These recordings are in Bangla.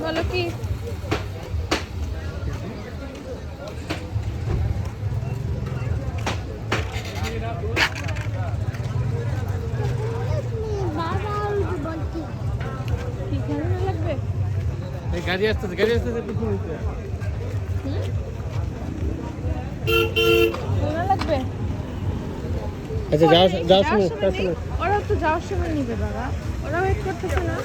বলো কি গাড়ি আসতেছে লাগবে। আচ্ছা যাও শুনো ওরা তো যাওয়ার সময় নিবে বাবা, ওরা ওয়েট করতেছে না।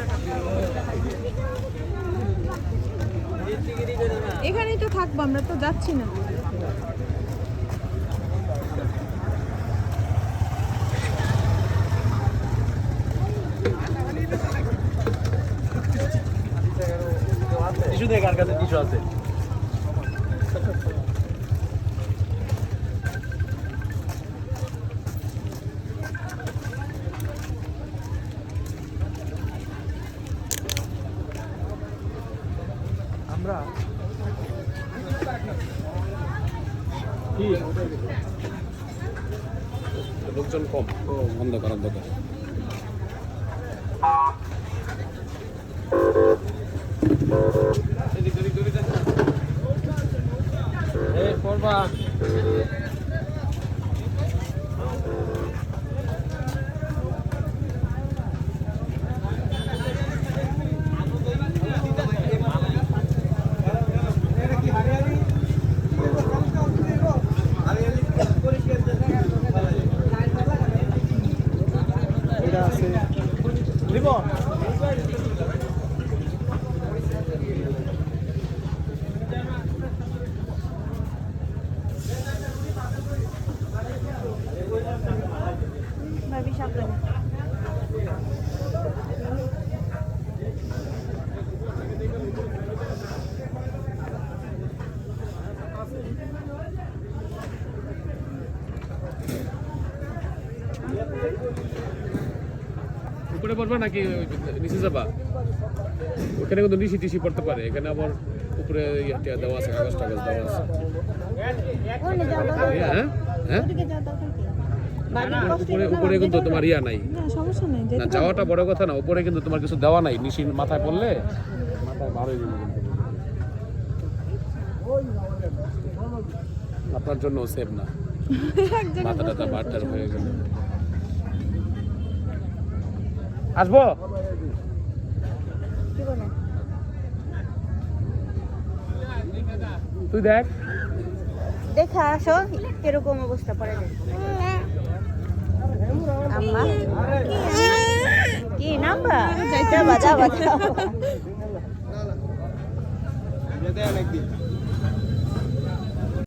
এখানেই তো থাকবো, আমরা তো যাচ্ছি না। টিস্যু দেখ, আর কাছে টিস্যু আছে। আমরা কি লোকজন কম, অন্ধকার করবা। ভাবি সাবধানে। উপরে পড়বা নাকি নিচে যাবা? ওখানে কিন্তু নিশি টিসি পড়তে পারে, এখানে আবার উপরে ইয়া দেওয়া আছে, কাগজ টাগজ দেওয়া আছে। হ্যাঁ হ্যাঁ, উপরে কিন্তু তোমার ইয়া নাই, না যাওয়াটা বড় কথা না, উপরে কিন্তু তোমার কিছু দেওয়া নাই, নিশি মাথায় পড়লে মাথায় বার হয়ে যাবে। আপনার জন্য সেফ না, মাথাটা বারটার হয়ে গেল। আসবো তুই দেখ, দেখা আসো কিরকম অবস্থা পড়ে যায়। আম্মা কি নাম্বার যাবা